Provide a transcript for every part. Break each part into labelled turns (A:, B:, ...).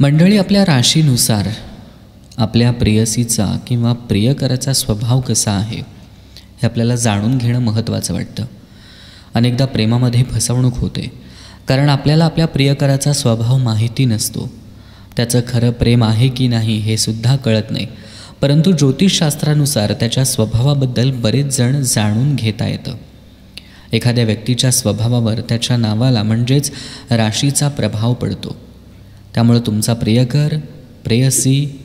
A: मंडळी, आपल्या राशीनुसार आपल्या प्रेयसीचा किंवा प्रियकराचा स्वभाव कसा आहे हे आपल्याला जाणून घेणं महत्त्वाचं वाटतं. अनेकदा प्रेमामध्ये फसवणूक होते, कारण आपल्याला आपल्या प्रियकराचा स्वभाव माहिती नसतो. त्याचं खरं प्रेम आहे की नाही हे सुद्धा कळत नाही. परंतु ज्योतिषशास्त्रानुसार त्याच्या स्वभावाबद्दल बरेच जण जाणून घेता येतं. एखाद्या व्यक्तीच्या स्वभावावर त्याच्या नावाला म्हणजेच राशीचा प्रभाव पडतो. त्यामुळे तुमचा प्रियकर, प्रेयसी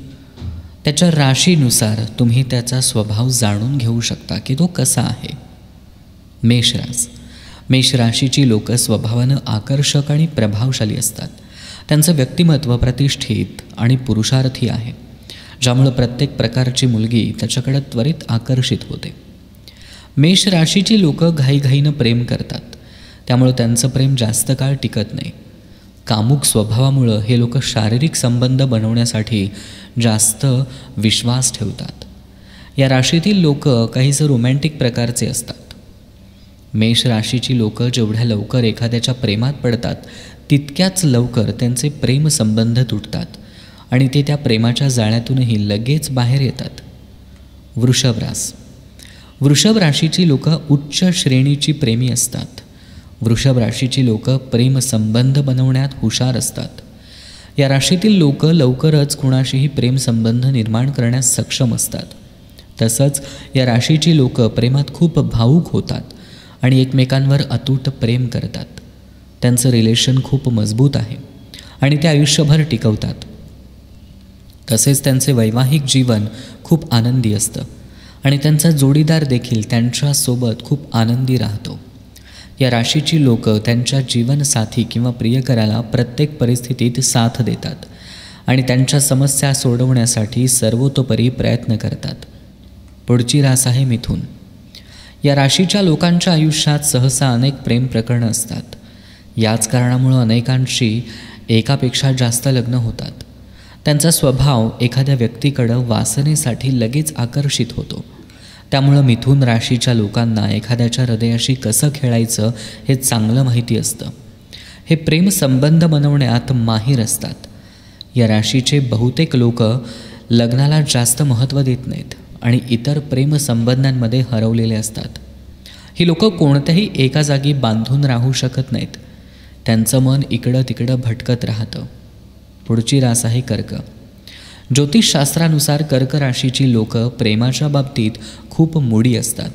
A: त्याच्या राशीनुसार तुम्ही त्याचा स्वभाव जाणून घेऊ शकता की तो कसा आहे. मेष राशीची लोकं स्वभावानं आकर्षक आणि प्रभावशाली असतात. त्यांचं व्यक्तिमत्व प्रतिष्ठित आणि पुरुषार्थी आहे, ज्यामुळं प्रत्येक प्रकारची मुलगी त्याच्याकडे त्वरित आकर्षित होते. मेष राशीची लोकं घाईघाईनं प्रेम करतात, त्यामुळं त्यांचं प्रेम जास्त काळ टिकत नाही. कामुक स्वभावामुळं हे लोक शारीरिक संबंध बनवण्यासाठी जास्त विश्वास ठेवतात. या राशीतील लोक काहीसं रोमॅन्टिक प्रकारचे असतात. मेष राशीची लोकं जेवढ्या लवकर एखाद्याच्या प्रेमात पडतात, तितक्याच लवकर त्यांचे प्रेमसंबंध तुटतात आणि ते त्या प्रेमाच्या जाळ्यातूनही लगेच बाहेर येतात. वृषभ राशीची लोकं उच्च श्रेणीची प्रेमी असतात. वृषभ राशीची लोकं प्रेमसंबंध बनवण्यात हुशार असतात. या राशीतील लोक लवकरच कुणाशीही प्रेमसंबंध निर्माण करण्यास सक्षम असतात. तसंच या राशीची लोक प्रेमात खूप भावूक होतात आणि एकमेकांवर अतूट प्रेम करतात. त्यांचं रिलेशन खूप मजबूत आहे आणि ते आयुष्यभर टिकवतात. तसेच त्यांचे वैवाहिक जीवन खूप आनंदी असतं आणि त्यांचा जोडीदार देखील त्यांच्यासोबत खूप आनंदी राहतो. या राशीची लोकं त्यांच्या जीवनसाथी किंवा प्रियकराला प्रत्येक परिस्थितीत साथ देतात आणि त्यांच्या समस्या सोडवण्यासाठी सर्वतोपरी प्रयत्न करतात. पुढची रास आहे मिथुन. या राशीच्या लोकांच्या आयुष्यात सहसा अनेक प्रेम प्रकरणं असतात. याच कारणामुळं अनेकांशी एकापेक्षा जास्त लग्न होतात. त्यांचा स्वभाव एखाद्या व्यक्तीकडं वासनेसाठी लगेच आकर्षित होतो. त्यामुळं मिथुन राशीच्या लोकांना एखाद्याच्या हृदयाशी कसं खेळायचं हे चांगलं माहिती असतं. हे प्रेमसंबंध बनवण्यात माहीर असतात. या राशीचे बहुतेक लोक लग्नाला जास्त महत्त्व देत नाहीत आणि इतर प्रेमसंबंधांमध्ये हरवलेले असतात. ही लोकं कोणत्याही एका जागी बांधून राहू शकत नाहीत. त्यांचं मन इकडं तिकडं भटकत राहतं. पुढची रास आहे कर्क. ज्योतिषशास्त्रानुसार कर्क राशीची लोकं प्रेमाच्या बाबतीत खूप मूडी असतात.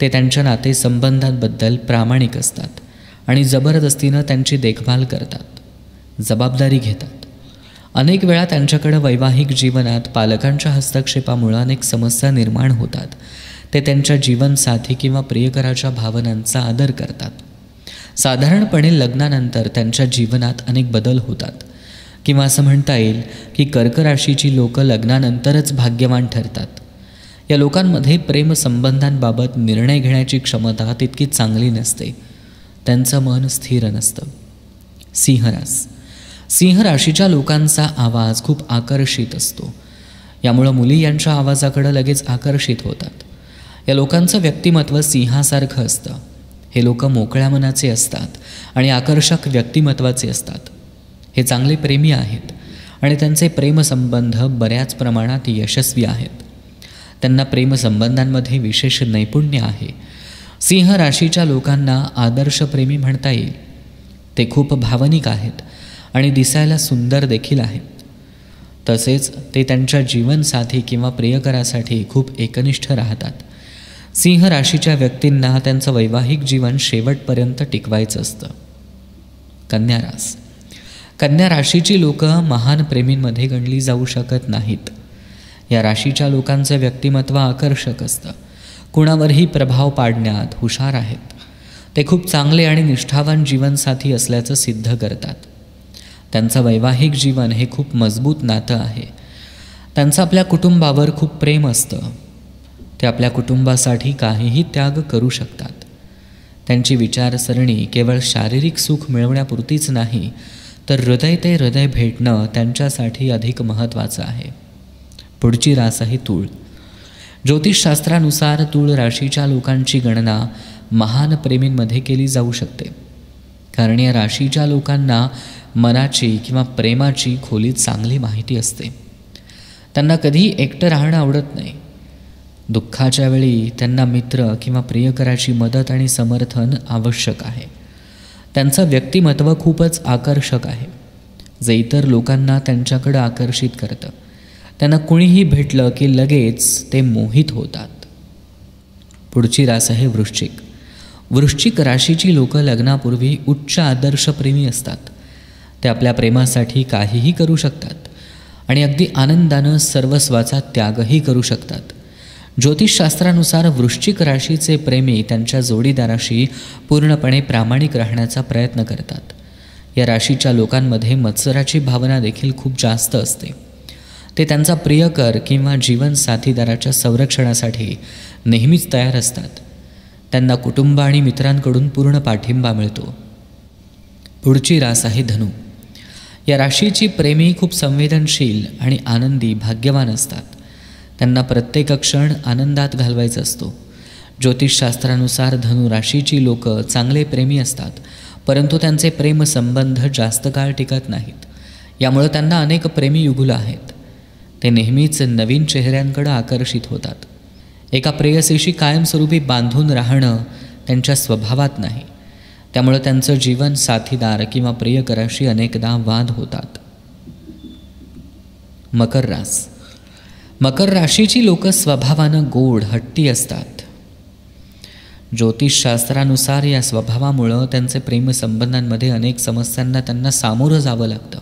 A: ते त्यांच्या नातेसंबंधांबद्दल प्रामाणिक असतात आणि जबरदस्तीनं त्यांची देखभाल करतात, जबाबदारी घेतात. अनेक वेळा त्यांच्याकडं वैवाहिक जीवनात पालकांच्या हस्तक्षेपामुळे अनेक समस्या निर्माण होतात. ते त्यांच्या जीवनसाथी किंवा प्रियकराच्या भावनांचा आदर करतात. साधारणपणे लग्नानंतर त्यांच्या जीवनात अनेक बदल होतात, किंवा असं म्हणता येईल की कर्क राशीची लोकं लग्नानंतरच भाग्यवान ठरतात. या लोकांमध्ये प्रेमसंबंधांबाबत निर्णय घेण्याची क्षमता तितकी चांगली नसते. त्यांचं मन स्थिर नसतं. सिंह राशीच्या लोकांचा आवाज खूप आकर्षित असतो. यामुळं मुली यांच्या आवाजाकडे लगेच आकर्षित होतात. या लोकांचं व्यक्तिमत्व सिंहासारखं असतं. हे लोक मोकळ्या मनाचे असतात आणि आकर्षक व्यक्तिमत्वाचे असतात. हे चांगले प्रेमी आहेत आणि त्यांचे प्रेमसंबंध बऱ्याच प्रमाणात यशस्वी आहेत. त्यांना प्रेमसंबंधांमध्ये विशेष नैपुण्य आहे. सिंह राशीच्या लोकांना आदर्श प्रेमी म्हणता येईल. ते खूप भावनिक आहेत आणि दिसायला सुंदर देखील आहेत. तसेच ते त्यांच्या जीवनसाथी किंवा प्रियकरासाठी खूप एकनिष्ठ राहतात. सिंह राशीच्या व्यक्तींना त्यांचं वैवाहिक जीवन शेवटपर्यंत टिकवायचं असतं. कन्या राशीची लोकं महान प्रेमींमध्ये गणली जाऊ शकत नाहीत. या राशीच्या लोकांचं व्यक्तिमत्व आकर्षक असतं. कुणावरही प्रभाव पाडण्यात हुशार आहेत. ते खूप चांगले आणि निष्ठावान जीवनसाथी असल्याचं सिद्ध करतात. त्यांचं वैवाहिक जीवन हे खूप मजबूत नातं आहे. त्यांचं आपल्या कुटुंबावर खूप प्रेम असतं. ते आपल्या कुटुंबासाठी काहीही त्याग करू शकतात. त्यांची विचारसरणी केवळ शारीरिक सुख मिळवण्यापुरतीच नाही, तर हृदय ते हृदय भेटणं त्यांच्यासाठी अधिक महत्त्वाचं आहे. पुढची रास आहे तूळ. ज्योतिषशास्त्रानुसार तूळ राशीच्या लोकांची गणना महान प्रेमींमध्ये केली जाऊ शकते. कारण या राशीच्या लोकांना मनाची किंवा प्रेमाची खोली चांगली माहिती असते. त्यांना कधीही एकटं राहणं आवडत नाही. दुःखाच्या वेळी त्यांना मित्र किंवा प्रियकराची मदत आणि समर्थन आवश्यक आहे. त्यांचं व्यक्तिमत्व खूपच आकर्षक आहे, जे इतर लोकांना त्यांच्याकडं आकर्षित करतं. त्यांना कुणीही भेटलं की लगेच ते मोहित होतात. पुढची रास आहे वृश्चिक. वृश्चिक राशीची लोकं लग्नापूर्वी उच्च आदर्शप्रेमी असतात. ते आपल्या प्रेमासाठी काहीही करू शकतात आणि अगदी आनंदानं सर्वस्वाचा त्यागही करू शकतात. ज्योतिषशास्त्रानुसार वृश्चिक राशीचे प्रेमी त्यांच्या जोडीदाराशी पूर्णपणे प्रामाणिक राहण्याचा प्रयत्न करतात. या राशीच्या लोकांमध्ये मत्सराची भावना देखील खूप जास्त असते. ते त्यांचा प्रियकर किंवा जीवन साथीदाराच्या संरक्षणासाठी नेहमीच तयार असतात. त्यांना कुटुंब आणि मित्रांकडून पूर्ण पाठिंबा मिळतो. पुढची रास आहे धनु. या राशीची प्रेमी खूप संवेदनशील आणि आनंदी, भाग्यवान असतात. त्यांना प्रत्येक क्षण आनंदात घालवायचा असतो. ज्योतिषशास्त्रानुसार धनु राशीची लोकं चांगले प्रेमी असतात, परंतु त्यांचे प्रेमसंबंध जास्त काळ टिकत नाहीत. यामुळे त्यांना अनेक प्रेमी युगुलं आहेत. ते नेहमीच नवीन चेहऱ्यांकडे आकर्षित होतात. एका प्रेयसीशी कायमस्वरूपी बांधून राहणं त्यांच्या स्वभावात नाही. त्यामुळे त्यांचं जीवन साथीदार किंवा प्रियकराशी अनेकदा वाद होतात. मकर रास. मकर राशीची लोकं स्वभावानं गोड, हट्टी असतात. ज्योतिषशास्त्रानुसार या स्वभावामुळं त्यांचे प्रेमसंबंधांमध्ये अनेक समस्यांना त्यांना सामोरं जावं लागतं.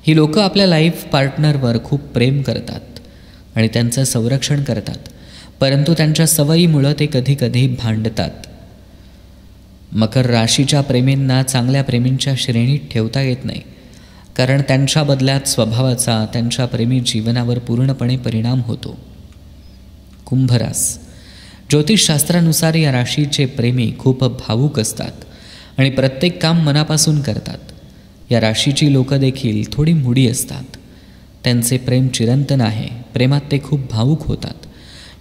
A: ही लोकं आपल्या लाईफ पार्टनरवर खूप प्रेम करतात आणि त्यांचं संरक्षण करतात, परंतु त्यांच्या सवयीमुळं ते कधीकधी भांडतात. मकर राशीच्या प्रेमींना चांगल्या प्रेमींच्या श्रेणीत ठेवता येत नाही, कारण त्यांच्या बदल्यात स्वभावाचा त्यांच्या प्रेमी जीवनावर पूर्णपणे परिणाम होतो. कुंभ रास. ज्योतिषशास्त्रानुसार या राशीचे प्रेमी खूप भावूक असतात आणि प्रत्येक काम मनापासून करतात. या राशीची लोकं देखील थोडी मुडी असतात. त्यांचे प्रेम चिरंतन आहे. प्रेमात ते खूप भावूक होतात.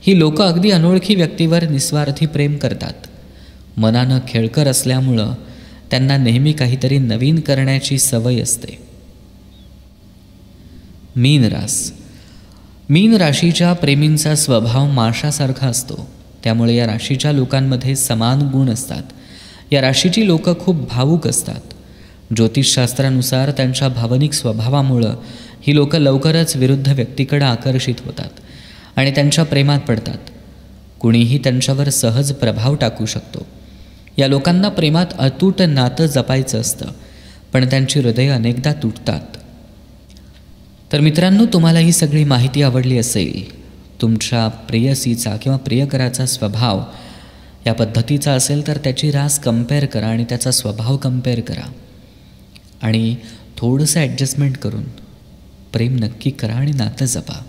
A: ही लोकं अगदी अनोळखी व्यक्तीवर निस्वार्थी प्रेम करतात. मनानं खेळकर असल्यामुळं त्यांना नेहमी काहीतरी नवीन करण्याची सवय असते. मीन रास. मीन राशीच्या प्रेमींचा स्वभाव माशासारखा असतो. त्यामुळे या राशीच्या लोकांमध्ये समान गुण असतात. या राशीची लोकं खूप भावूक असतात. ज्योतिषशास्त्रानुसार त्यांच्या भावनिक स्वभावामुळं ही लोकं लवकरच विरुद्ध व्यक्तीकडे आकर्षित होतात आणि त्यांच्या प्रेमात पडतात. कुणीही त्यांच्यावर सहज प्रभाव टाकू शकतो. या लोकांना प्रेमात अतूट नातं जपायचं असतं, पण त्यांची हृदय अनेकदा तुटतात. तर मित्रांनो, तुम्हाला ही सगळी माहिती आवडली असेल. तुमच्या प्रेयसीचा किंवा प्रियकराचा स्वभाव या पद्धतीचा असेल तर त्याची रास कंपेअर करा आणि त्याचा स्वभाव कंपेअर करा आणि थोडंसं ॲडजस्टमेंट करून प्रेम नक्की करा आणि नातं जपा.